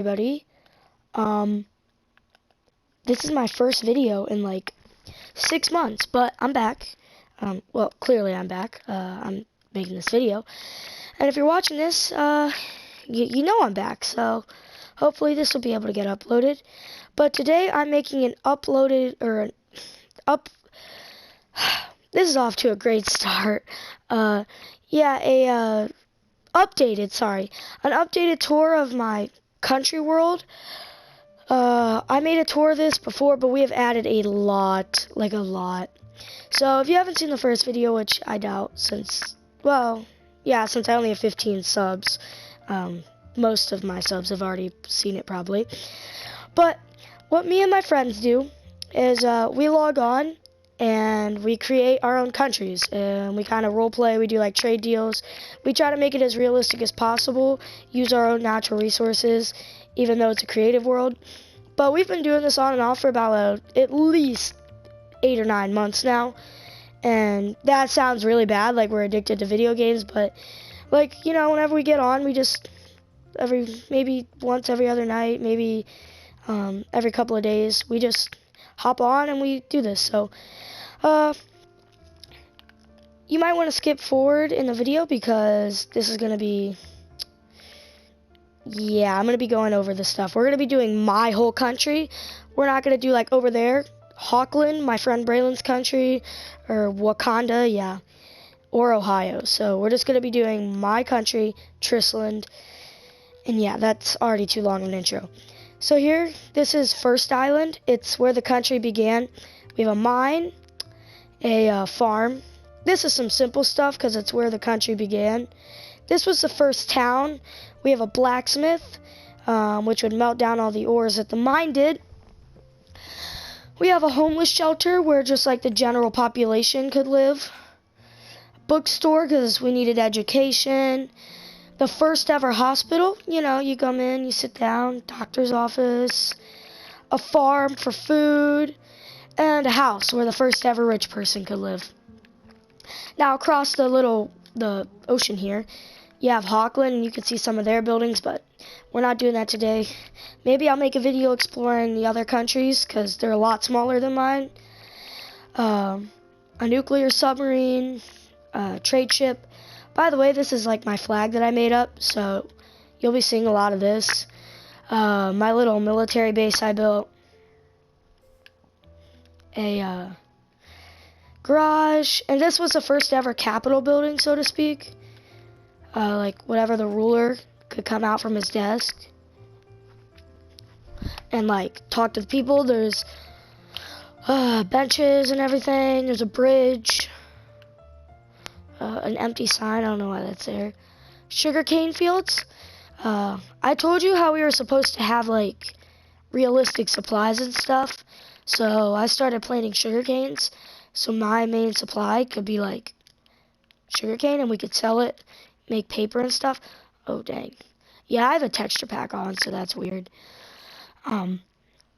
Everybody. Um, this is my first video in like 6 months, but I'm back. Well, clearly I'm back. I'm making this video, and if you're watching this, you know I'm back. So hopefully this will be able to get uploaded. But today I'm making an uploaded or an up. This is off to a great start. An updated tour of my country world. I made a tour of this before, but we have added a lot, like a lot. So if you haven't seen the first video, which I doubt since I only have 15 subs, most of my subs have already seen it probably. But what me and my friends do is we log on and we create our own countries, and we kind of role play. We do like trade deals. We try to make it as realistic as possible, use our own natural resources, even though it's a creative world. But we've been doing this on and off for about at least 8 or 9 months now, and that sounds really bad, like we're addicted to video games, but whenever we get on, we just maybe once every other night, maybe every couple of days, we just hop on and we do this. So you might want to skip forward in the video because this is going to be, I'm going to be going over this stuff. We're going to be doing my whole country. We're not going to do like over there, Hawkland, my friend Braylon's country, or Wakanda, or Ohio. So we're just going to be doing my country, Trissland, and that's already too long an intro. So here, this is First Island. It's where the country began. We have a mine, a farm. This is some simple stuff because it's where the country began. This was the first town. We have a blacksmith, which would melt down all the ores that the mine did. We have a homeless shelter where just like the general population could live. A bookstore because we needed education. The first ever hospital, you come in, you sit down, doctor's office, a farm for food, and a house where the first ever rich person could live. Now across the ocean here, you have Hawkland, and you can see some of their buildings, but we're not doing that today. Maybe I'll make a video exploring the other countries because they're a lot smaller than mine. A nuclear submarine, a trade ship. By the way, this is like my flag that I made up, so you'll be seeing a lot of this. My little military base I built. A garage, and this was the first ever Capitol building, so to speak. Like whatever the ruler could come out from his desk and like talk to the people. There's benches and everything. There's a bridge. An empty sign, I don't know why that's there. Sugarcane fields. I told you how we were supposed to have like realistic supplies and stuff, so I started planting sugarcanes, so my main supply could be like sugarcane and we could sell it, make paper and stuff. Oh dang. Yeah, I have a texture pack on, so that's weird.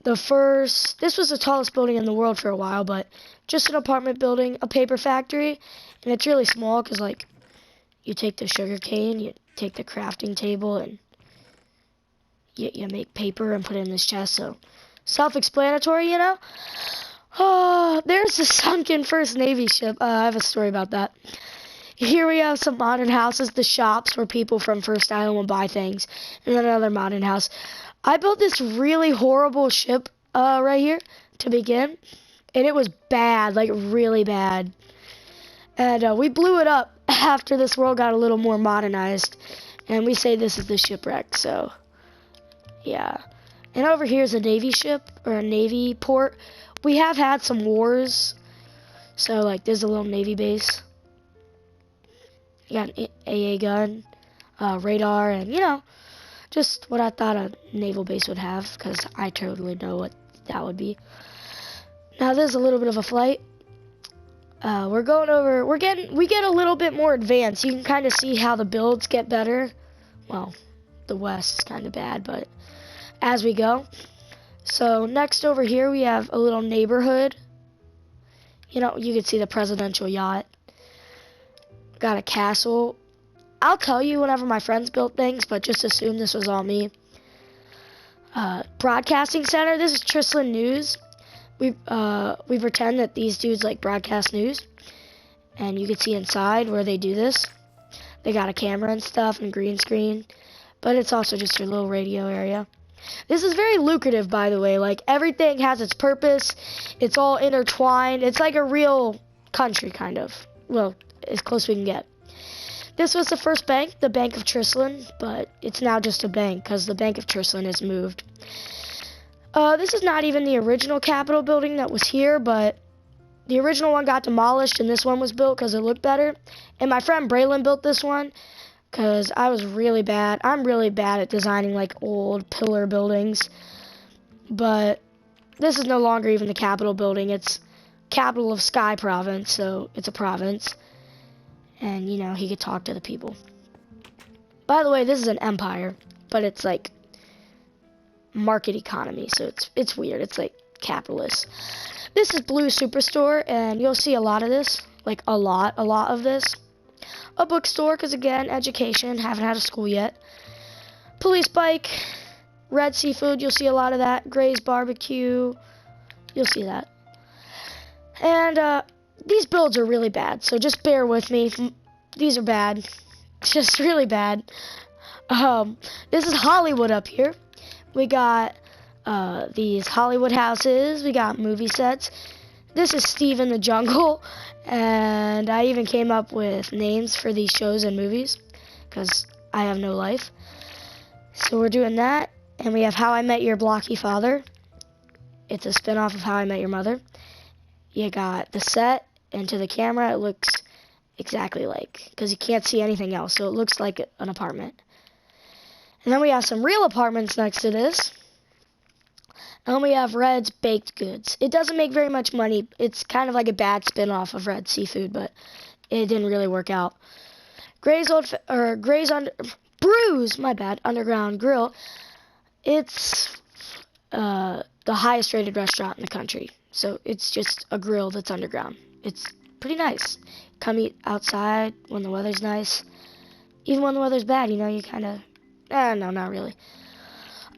This was the tallest building in the world for a while, but just an apartment building, a paper factory, and it's really small because, like, you take the sugar cane, you take the crafting table, and you make paper and put it in this chest, so self-explanatory, Oh, there's the sunken First Navy ship. I have a story about that. Here we have some modern houses, the shops where people from First Island will buy things, and then another modern house. I built this really horrible ship right here to begin, and it was bad, like really bad. And we blew it up after this world got a little more modernized, and we say this is the shipwreck, so yeah. And over here is a Navy ship, or a Navy port. We have had some wars, so like there's a little Navy base. You got an AA gun, radar, and just what I thought a naval base would have, because I totally know what that would be. Now there's a little bit of a flight. We get a little bit more advanced. You can kind of see how the builds get better. Well, the west is kind of bad, but as we go. So next over here we have a little neighborhood. You can see the presidential yacht. Got a castle. I'll tell you whenever my friends built things, but just assume this was all me. broadcasting center. This is Trislan News. We pretend that these dudes like broadcast news, and you can see inside where they do this. They got a camera and stuff and green screen, but it's also just a little radio area. This is very lucrative, by the way. Like, everything has its purpose. It's all intertwined. It's like a real country, kind of. Well, as close as we can get. This was the first bank, the Bank of Trislan, but it's now just a bank because the Bank of Trislan has moved. This is not even the original Capitol building that was here, but the original one got demolished and this one was built because it looked better. And my friend Braylon built this one because I was really bad. I'm really bad at designing like old pillar buildings. But this is no longer even the Capitol building. It's capital of Sky Province, so it's a province. And, you know, he could talk to the people. By the way, this is an empire, but it's like market economy, so it's weird. It's like capitalist. This is Blue Superstore, and you'll see a lot of this, like a lot of this. A bookstore, because again, education, haven't had a school yet. Police bike, Red Seafood, you'll see a lot of that. Gray's Barbecue, you'll see that. And these builds are really bad, so just bear with me. These are bad, just really bad. This is Hollywood up here. We got these Hollywood houses. We got movie sets. This is Steve in the Jungle. And I even came up with names for these shows and movies because I have no life. So we're doing that. And we have How I Met Your Blocky Father. It's a spin-off of How I Met Your Mother. You got the set, and to the camera it looks exactly like, because you can't see anything else, so it looks like an apartment. And then we have some real apartments next to this. And then we have Red's Baked Goods. It doesn't make very much money. It's kind of like a bad spin-off of Red Seafood, but it didn't really work out. Underground Grill. It's the highest rated restaurant in the country. So it's just a grill that's underground. It's pretty nice. Come eat outside when the weather's nice. Even when the weather's bad, you know, you kind of... no, not really.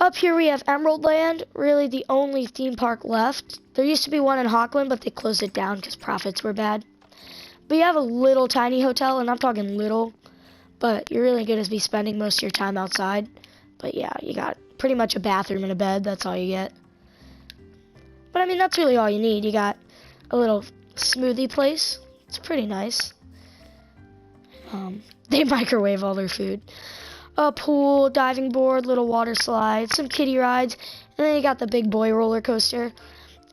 Up here we have Emerald Land, really the only theme park left. There used to be one in Hawkland, but they closed it down because profits were bad. But you have a little tiny hotel, and I'm talking little, but you're really going to be spending most of your time outside. But yeah, you got pretty much a bathroom and a bed, that's all you get. But I mean, that's really all you need. You got a little smoothie place. It's pretty nice. They microwave all their food. A pool, diving board, little water slides, some kiddie rides, and then you got the big boy roller coaster.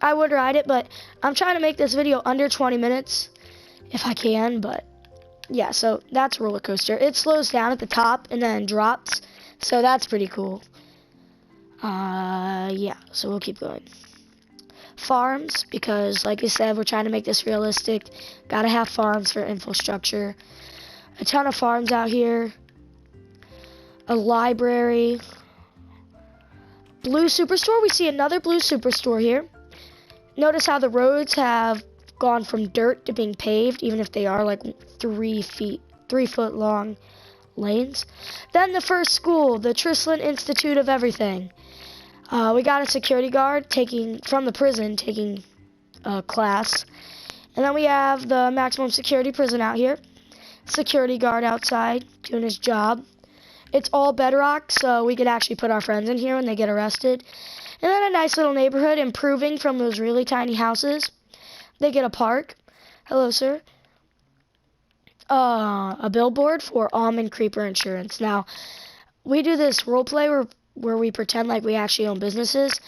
I would ride it, but I'm trying to make this video under 20 minutes if I can, but yeah, so that's a roller coaster. It slows down at the top and then drops, so that's pretty cool. Yeah, so we'll keep going. Farms, because like I said, we're trying to make this realistic. Gotta have farms for infrastructure. A ton of farms out here. A library. Blue Superstore. We see another Blue Superstore here. Notice how the roads have gone from dirt to being paved, even if they are like 3 foot long lanes. Then the first school, the Trislan Institute of Everything. We got a security guard from the prison taking a class. And then we have the maximum security prison out here. Security guard outside doing his job. It's all bedrock, so we could actually put our friends in here when they get arrested. And then a nice little neighborhood improving from those really tiny houses. They get a park. Hello, sir. A billboard for Almond Creeper Insurance. Now, we do this role play where we pretend like we actually own businesses.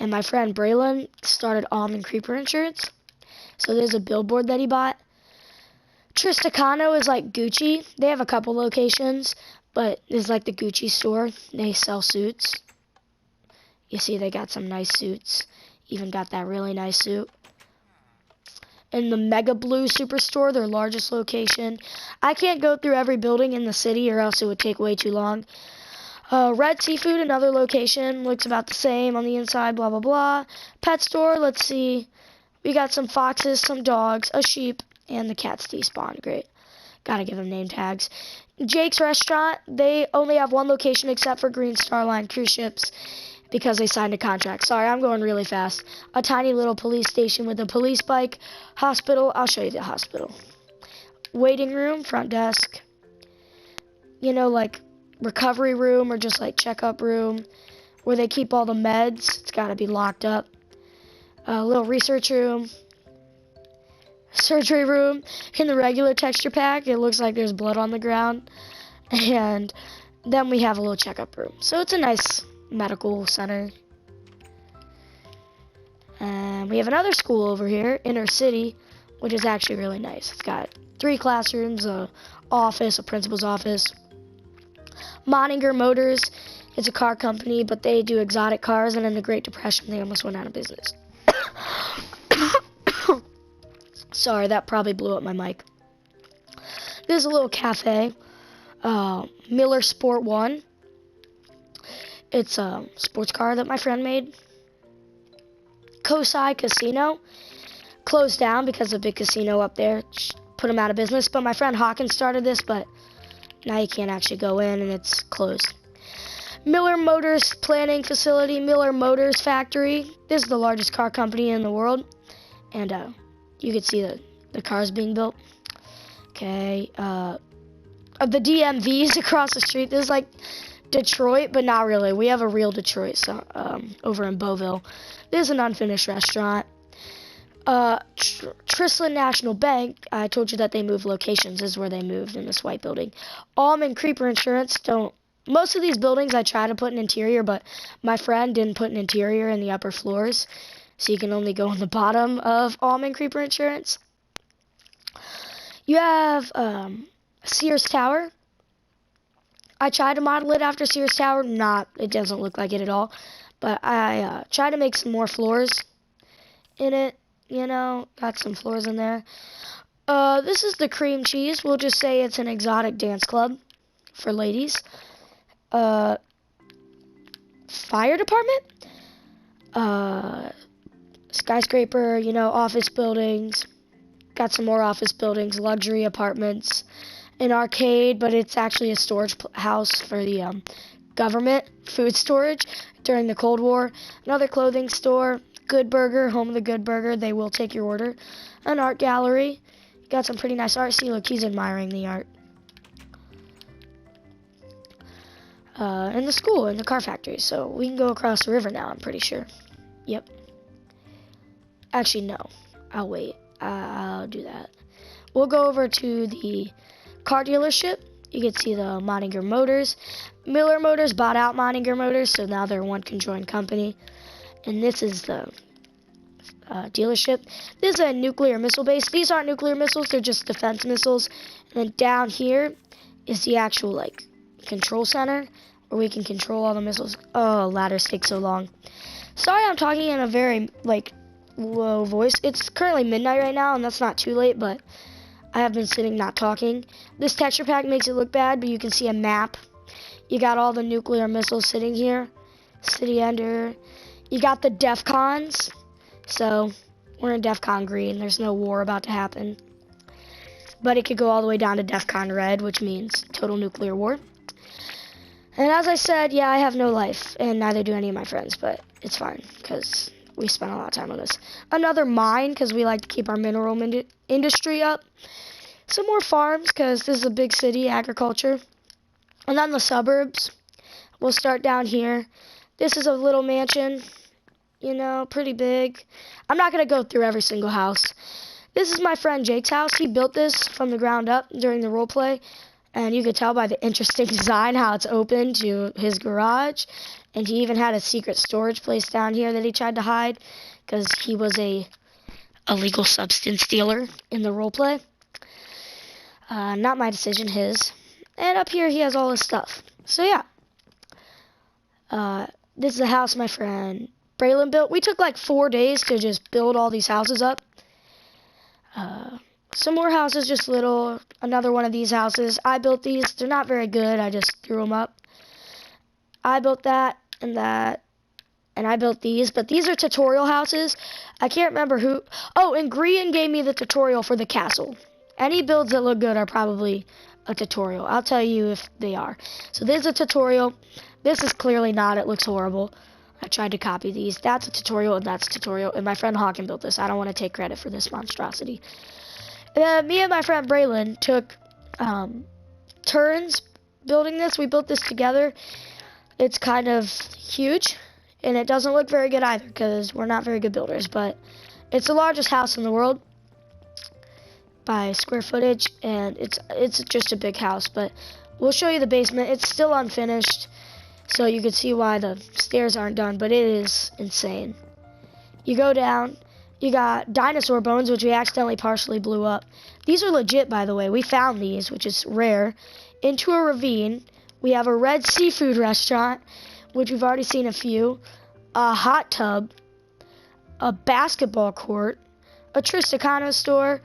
And my friend Braylon started Almond Creeper Insurance. So there's a billboard that he bought. Tristakano is like Gucci. They have a couple locations, but it's like the Gucci store. They sell suits. You see they got some nice suits. Even got that really nice suit. And the Mega Blue Superstore, their largest location. I can't go through every building in the city or else it would take way too long. Red Seafood, another location. Looks about the same on the inside, blah, blah, blah. Pet store, let's see. We got some foxes, some dogs, a sheep, and the cats despawn. Great. Gotta give them name tags. Jake's Restaurant, they only have one location except for Green Star Line cruise ships. because they signed a contract. Sorry, I'm going really fast. A tiny little police station with a police bike. Hospital. I'll show you the hospital. Waiting room, front desk. You know, like recovery room or just like checkup room where they keep all the meds. It's got to be locked up. A little research room. Surgery room. In the regular texture pack, it looks like there's blood on the ground. And then we have a little checkup room. So it's a nice medical center. And we have another school over here, Inner City, which is actually really nice. It's got 3 classrooms, a office, a principal's office. Moninger Motors is a car company, but they do exotic cars, and in the Great Depression, they almost went out of business. Sorry, that probably blew up my mic. There's a little cafe, Miller Sport 1. It's a sports car that my friend made. Kosai Casino closed down because of a big casino up there. Put them out of business. But my friend Hawkins started this, but now you can't actually go in and it's closed. Miller Motors Planning Facility, Miller Motors Factory. This is the largest car company in the world. And you can see the cars being built. Okay. Of the DMVs across the street. This is like Detroit, but not really. We have a real Detroit over in Beauville. This is an unfinished restaurant. Trisland National Bank, I told you that they moved locations. This is where they moved in this white building. Almond Creeper Insurance don't. Most of these buildings I try to put an interior, but my friend didn't put an interior in the upper floors. So you can only go on the bottom of Almond Creeper Insurance. You have Sears Tower. I tried to model it after Sears Tower. It doesn't look like it at all. But I tried to make some more floors in it. You know, got some floors in there. This is the Cream Cheese. We'll just say it's an exotic dance club for ladies. Fire department. Skyscraper, you know, office buildings. Got some more office buildings, luxury apartments, an arcade, but it's actually a storage house for the government, food storage during the Cold War. Another clothing store, Good Burger, home of the Good Burger. They will take your order. An art gallery. Got some pretty nice art. See, look, he's admiring the art. And the school and the car factory. So we can go across the river now, I'm pretty sure. Yep. Actually, no. I'll wait. I'll do that. We'll go over to the car dealership. You can see the Moninger Motors. Miller Motors bought out Moninger Motors, so now they're one conjoined company. And this is the dealership. This is a nuclear missile base. These aren't nuclear missiles, they're just defense missiles. And then down here is the actual, like, control center where we can control all the missiles. Oh, ladders take so long. Sorry I'm talking in a very, like, low voice. It's currently midnight right now, and that's not too late, but I have been sitting not talking. This texture pack makes it look bad, but you can see a map. You got all the nuclear missiles sitting here. City Ender. You got the DEFCONs. So, we're in DEFCON green. There's no war about to happen. But it could go all the way down to DEFCON red, which means total nuclear war. And as I said, yeah, I have no life, and neither do any of my friends, but it's fine, because we spent a lot of time on this. Another mine, because we like to keep our mineral industry up. Some more farms, because this is a big city, agriculture. And then the suburbs. We'll start down here. This is a little mansion, you know, pretty big. I'm not going to go through every single house. This is my friend Jake's house. He built this from the ground up during the role play. And you could tell by the interesting design how it's open to his garage. And he even had a secret storage place down here that he tried to hide because he was a illegal substance dealer in the role play. Not my decision, his. And up here he has all his stuff. So yeah. This is a house my friend Braylon built. We took like 4 days to just build all these houses up. Some more houses, just little. Another one of these houses. I built these. They're not very good. I just threw them up. I built that and that. And I built these. But these are tutorial houses. I can't remember who. Oh, and Grian gave me the tutorial for the castle. Any builds that look good are probably a tutorial. I'll tell you if they are. So this is a tutorial. This is clearly not. It looks horrible. I tried to copy these. That's a tutorial and that's a tutorial. And my friend Hawken built this. I don't want to take credit for this monstrosity. Me and my friend Braylon took turns building this. We built this together. It's kind of huge, and it doesn't look very good either because we're not very good builders, but it's the largest house in the world by square footage, and it's just a big house. But we'll show you the basement. It's still unfinished, so you can see why the stairs aren't done, but it is insane. You go down, you got dinosaur bones, which we accidentally partially blew up. These are legit, by the way. We found these, which is rare, into a ravine. We have a red seafood restaurant, which we've already seen a few, a hot tub, a basketball court, a Tristakano store,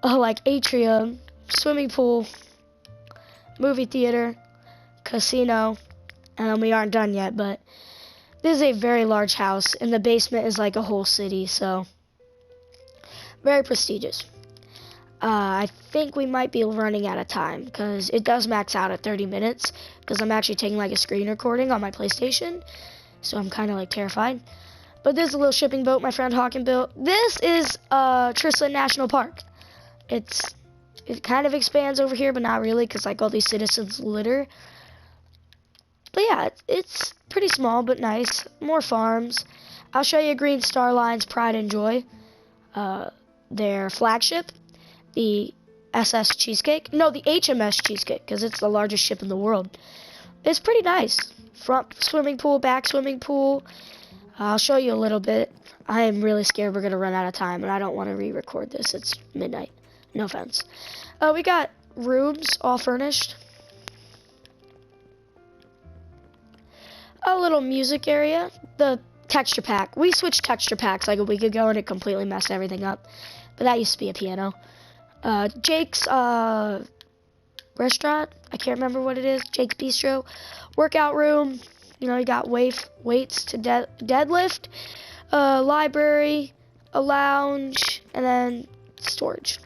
a atrium, swimming pool, movie theater, casino, and we aren't done yet, but this is a very large house, and the basement is like a whole city, so very prestigious. I think we might be running out of time because it does max out at 30 minutes because I'm actually taking a screen recording on my PlayStation, so I'm kind of terrified. But this is a little shipping boat my friend Hawken built. This is Trisland National Park. It kind of expands over here, but not really because all these citizens litter. But yeah, it's pretty small but nice. More farms. I'll show you Green Star Line's Pride and Joy, their flagship. The SS Cheesecake. No, the HMS Cheesecake, because it's the largest ship in the world. It's pretty nice. Front swimming pool, back swimming pool. I'll show you a little bit. I am really scared we're going to run out of time, and I don't want to re-record this. It's midnight. No offense. We got rooms all furnished. A little music area. The texture pack. We switched texture packs a week ago, and it completely messed everything up. But that used to be a piano. Jake's restaurant, I can't remember what it is, Jake's Bistro, workout room, you got weights to deadlift, library, a lounge, and then storage,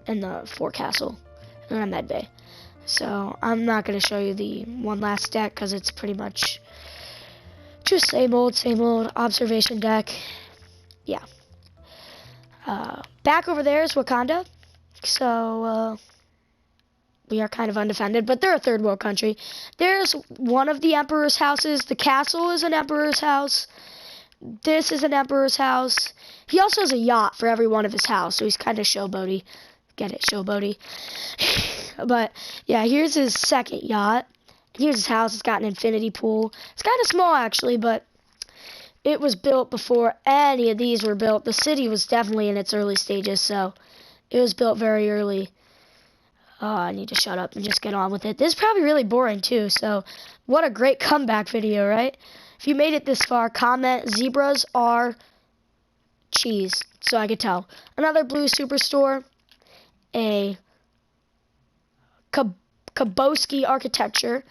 and the forecastle, and a med bay. So I'm not going to show you the one last deck because it's pretty much just same old observation deck. Yeah. Back over there is Wakanda. So, we are kind of undefended, but they're a third world country. There's one of the emperor's houses. The castle is an emperor's house. This is an emperor's house. He also has a yacht for every one of his house, so he's kind of showboaty. Get it, showboaty. But, yeah, here's his second yacht. Here's his house. It's got an infinity pool. It's kind of small, actually, but it was built before any of these were built. The city was definitely in its early stages, so it was built very early. Oh, I need to shut up and just get on with it. This is probably really boring, too, so what a great comeback video, right? If you made it this far, comment zebras are cheese, so I could tell. Another blue superstore, a Kaboski architecture,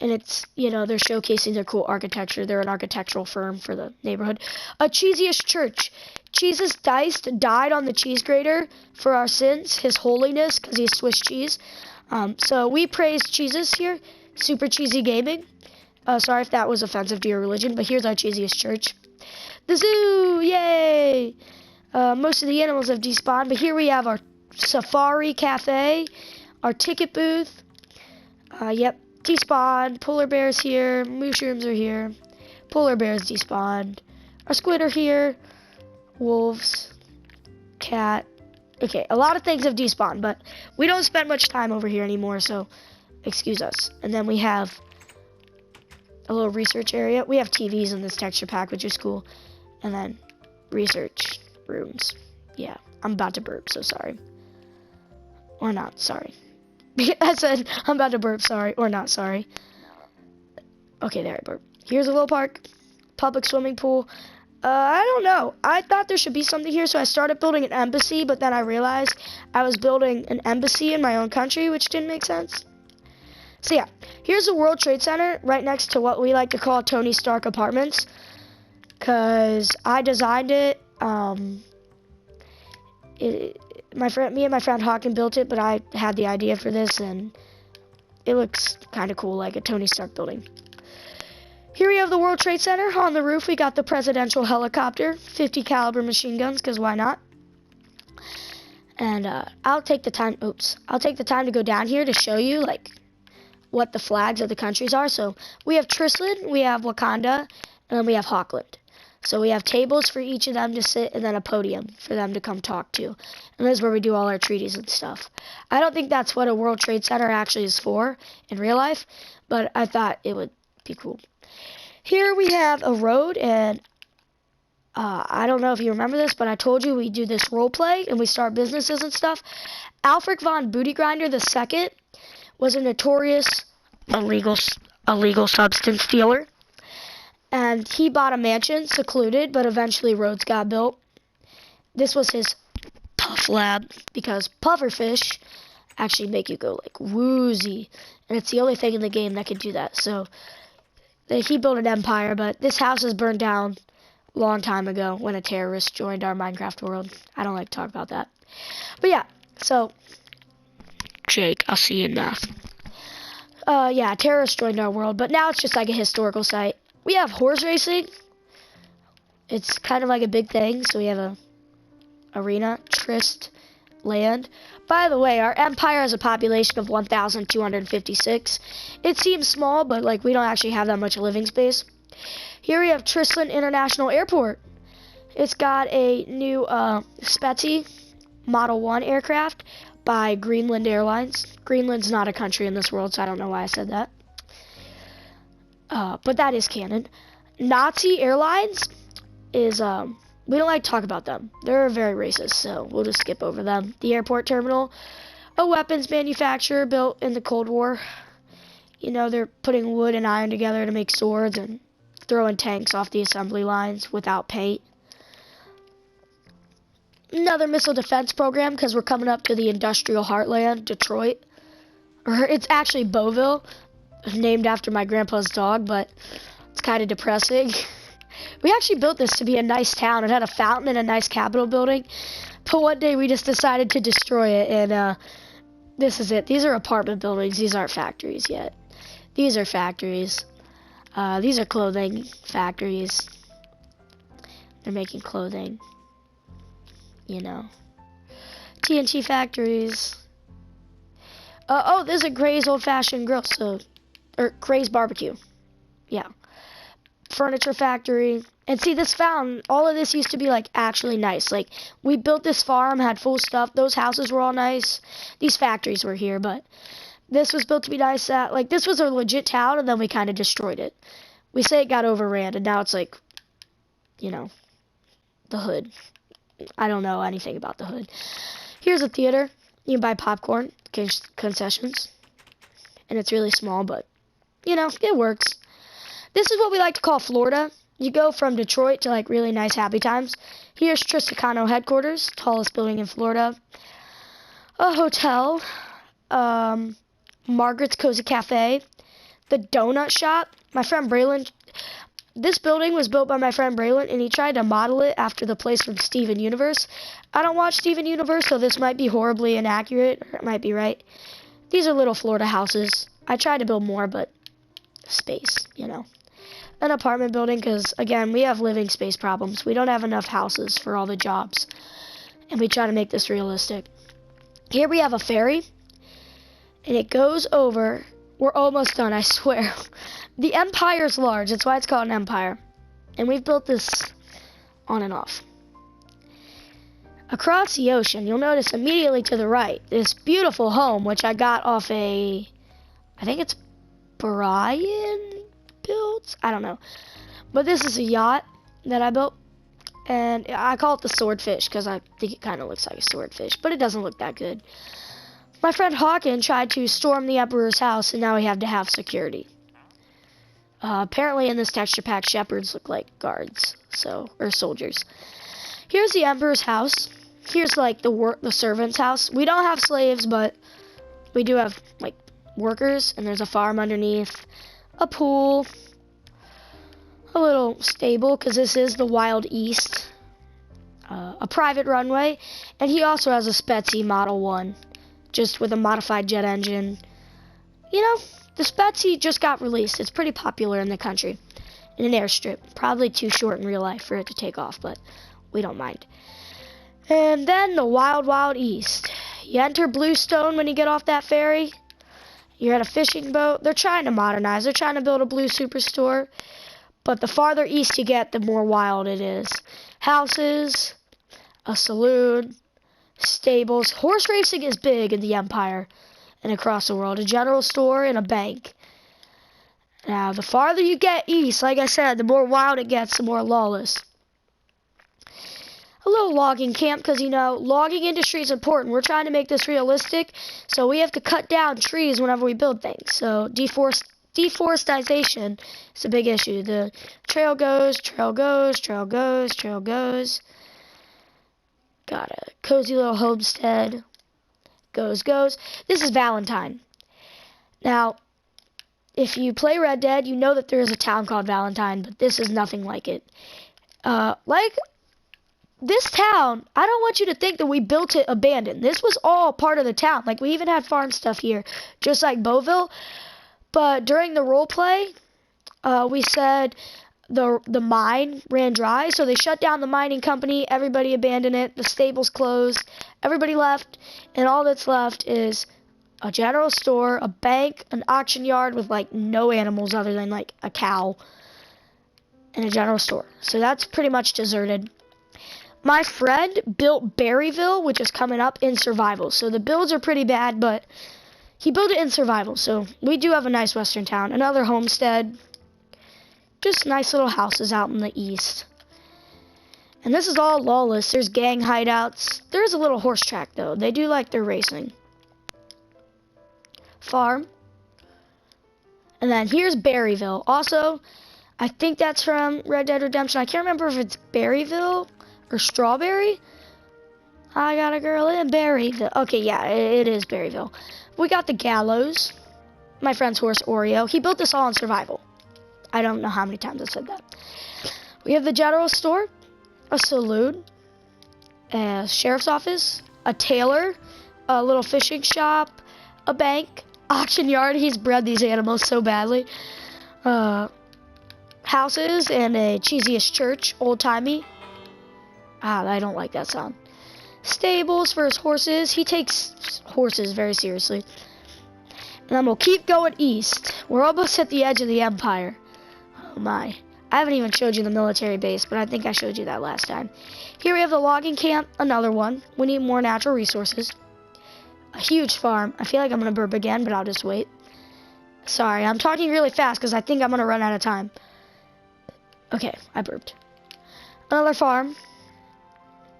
and it's, they're showcasing their cool architecture. They're an architectural firm for the neighborhood. A Cheesiest Church. Jesus Diced died on the cheese grater for our sins, his holiness, because he's Swiss cheese. So we praise Jesus here. Super Cheesy Gaming. Sorry if that was offensive to your religion, but here's our Cheesiest Church. The zoo! Yay! Most of the animals have despawned, but here we have our Safari Cafe, our ticket booth. Yep, despawned. Polar bears here. Mushrooms are here. Polar bears despawned. Our squid are here. Wolves. Cat. Okay, a lot of things have despawned, but we don't spend much time over here anymore, so excuse us. And then we have a little research area. We have TVs in this texture pack, which is cool. And then research rooms. Yeah, I'm about to burp, so sorry. Or not, sorry. I said, I'm about to burp, sorry, or not sorry. Okay, there I burp. Here's a little park, public swimming pool. I don't know. I thought there should be something here, so I started building an embassy, but then I realized I was building an embassy in my own country, which didn't make sense. So yeah, here's the World Trade Center right next to what we like to call Tony Stark Apartments, because I designed it. Me and my friend Hawken built it, but I had the idea for this, and it looks kind of cool, like a Tony Stark building. Here we have the World Trade Center. On the roof, we got the presidential helicopter, 50 caliber machine guns, because why not? And I'll take the time to go down here to show you, like, what the flags of the countries are. So we have Trisland, we have Wakanda, and then we have Hawkland. So we have tables for each of them to sit, and then a podium for them to come talk to. And this is where we do all our treaties and stuff. I don't think that's what a World Trade Center actually is for in real life, but I thought it would be cool. Here we have a road, and I don't know if you remember this, but I told you we do this role play, and we start businesses and stuff. Alfred von Bootygrinder II was a notorious illegal substance dealer. And he bought a mansion, secluded, but eventually roads got built. This was his puff lab, because pufferfish actually make you go like woozy. And it's the only thing in the game that can do that. So he built an empire, but this house is burned down a long time ago when a terrorist joined our Minecraft world. I don't like to talk about that. But yeah, so Jake, I'll see you in math. Yeah, terrorists joined our world, but now it's just like a historical site. We have horse racing. It's kind of like a big thing. So we have a arena, Trist land. By the way, our empire has a population of 1,256. It seems small, but like we don't actually have that much living space. Here we have Trisland International Airport. It's got a new Spetsy Model 1 aircraft by Greenland Airlines. Greenland's not a country in this world, so I don't know why I said that. But that is canon. Nazi Airlines is, we don't like to talk about them. They're very racist, so we'll just skip over them. The airport terminal, a weapons manufacturer built in the Cold War. You know, they're putting wood and iron together to make swords and throwing tanks off the assembly lines without paint. Another missile defense program, because we're coming up to the industrial heartland, Detroit. Or it's actually Beauville, named after my grandpa's dog, but it's kind of depressing. We actually built this to be a nice town. It had a fountain and a nice Capitol building, but one day we just decided to destroy it, and this is it. These are apartment buildings. These aren't factories yet. These are factories. These are clothing factories. They're making clothing, you know. TNT factories. Oh, there's a Gray's old-fashioned grill, or Gray's barbecue. Yeah. Furniture factory. And see, this fountain, all of this used to be like actually nice. Like, we built this farm, had full stuff. Those houses were all nice. These factories were here, but this was built to be nice. Like, this was a legit town, and then we kind of destroyed it. We say it got overran, and now it's like, you know, the hood. I don't know anything about the hood. Here's a theater. You can buy popcorn, concessions. And it's really small, but, you know, it works. This is what we like to call Florida. You go from Detroit to, like, really nice happy times. Here's Tristakano headquarters, tallest building in Florida. A hotel. Margaret's Cozy Cafe. The donut shop. My friend Braylon. This building was built by my friend Braylon, and he tried to model it after the place from Steven Universe. I don't watch Steven Universe, so this might be horribly inaccurate, or it might be right. These are little Florida houses. I tried to build more, but space, you know. An apartment building, because, again, we have living space problems. We don't have enough houses for all the jobs, and we try to make this realistic. Here we have a ferry, and it goes over. We're almost done, I swear. The empire's large. That's why it's called an empire. And we've built this on and off. Across the ocean, you'll notice immediately to the right, this beautiful home, which I got off I think it's Brian built? I don't know. But this is a yacht that I built. And I call it the swordfish because I think it kind of looks like a swordfish. But it doesn't look that good. My friend Hawken tried to storm the Emperor's house, and now we have to have security. Apparently in this texture pack, shepherds look like guards, or soldiers. Here's the Emperor's house. Here's like the servant's house. We don't have slaves, but we do have like workers, and there's a farm underneath, a pool, a little stable, because this is the Wild East, a private runway, and he also has a Spetsy Model 1, just with a modified jet engine. You know, the Spetsy just got released. It's pretty popular in the country. in an airstrip. Probably too short in real life for it to take off, but we don't mind. And then the Wild Wild East. You enter Bluestone when you get off that ferry. You're at a fishing boat. They're trying to modernize. They're trying to build a blue superstore. But the farther east you get, the more wild it is. Houses, a saloon, stables. Horse racing is big in the Empire and across the world. A general store and a bank. Now, the farther you get east, like I said, the more wild it gets, the more lawless. A little logging camp, because, you know, logging industry is important. We're trying to make this realistic, so we have to cut down trees whenever we build things. So deforestation is a big issue. The trail goes. Got a cozy little homestead. Goes. This is Valentine. Now, if you play Red Dead, you know that there is a town called Valentine, but this is nothing like it. This town, I don't want you to think that we built it abandoned. This was all part of the town. Like, we even had farm stuff here, just like Beauville. But during the role play, we said the mine ran dry, so they shut down the mining company. Everybody abandoned it. The stables closed. Everybody left, and all that's left is a general store, a bank, an auction yard with, like, no animals other than, like, a cow, and a general store. So that's pretty much deserted. My friend built Berryville, which is coming up in survival. So the builds are pretty bad, but he built it in survival. So we do have a nice western town. Another homestead. Just nice little houses out in the east. And this is all lawless. There's gang hideouts. There's a little horse track, though. They do like their racing. Farm. And then here's Berryville. Also, I think that's from Red Dead Redemption. I can't remember if it's Berryville or Strawberry. I got a girl in Berryville. Okay, yeah, it is Berryville. We got the gallows. My friend's horse, Oreo. He built this all in survival. I don't know how many times I said that. We have the general store, a saloon, a sheriff's office, a tailor, a little fishing shop, a bank, auction yard. He's bred these animals so badly. Houses and a cheesiest church, old-timey. I don't like that sound. Stables for his horses. He takes horses very seriously. And then we'll keep going east. We're almost at the edge of the Empire. Oh my. I haven't even showed you the military base, but I think I showed you that last time. Here we have the logging camp, another one. We need more natural resources. A huge farm. I feel like I'm going to burp again, but I'll just wait. Sorry, I'm talking really fast because I think I'm going to run out of time. Okay, I burped. Another farm.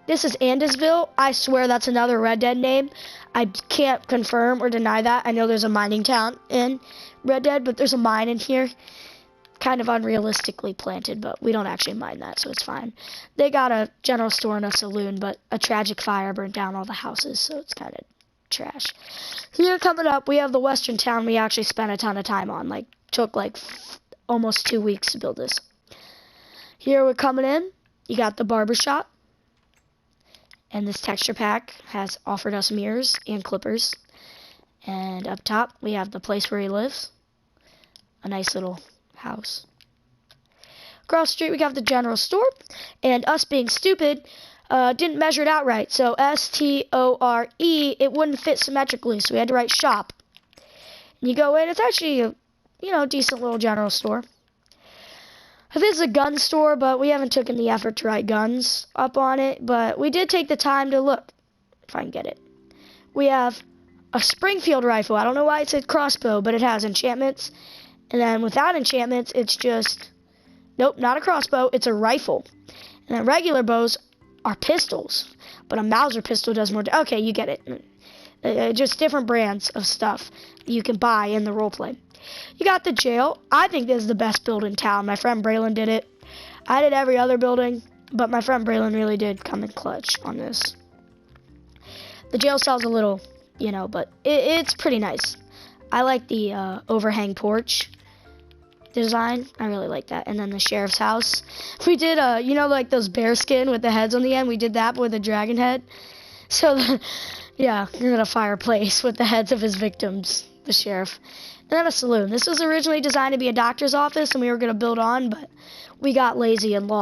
This is Andesville. I swear that's another Red Dead name. I can't confirm or deny that. I know there's a mining town in Red Dead, but there's a mine in here. Kind of unrealistically planted, but we don't actually mine that, so it's fine. They got a general store and a saloon, but a tragic fire burnt down all the houses, so it's kind of trash. Here coming up, we have the western town we actually spent a ton of time on. Like, took like almost 2 weeks to build this. Here we're coming in. You got the barbershop. And this texture pack has offered us mirrors and clippers. And up top, we have the place where he lives. A nice little house. Across the street, we got the general store. And us being stupid, didn't measure it out right. So S-T-O-R-E, it wouldn't fit symmetrically. So we had to write shop. And you go in, it's actually a, decent little general store. This is a gun store, but we haven't taken the effort to write guns up on it. But we did take the time to look, if I can get it. We have a Springfield rifle. I don't know why it said crossbow, but it has enchantments. And then without enchantments, it's just, nope, not a crossbow. It's a rifle. And then regular bows are pistols. But a Mauser pistol does more. Okay, you get it. Just different brands of stuff you can buy in the roleplay. You got the jail. I think this is the best build in town. My friend Braylon did it. I did every other building, but my friend Braylon really did come in clutch on this. The jail cell's a little, but it's pretty nice. I like the overhang porch design. I really like that. And then the sheriff's house. We did, like those bear skin with the heads on the end. We did that with a dragon head. So, yeah, in a fireplace with the heads of his victims, the sheriff. and then a saloon. This was originally designed to be a doctor's office, and we were going to build on, but we got lazy and lost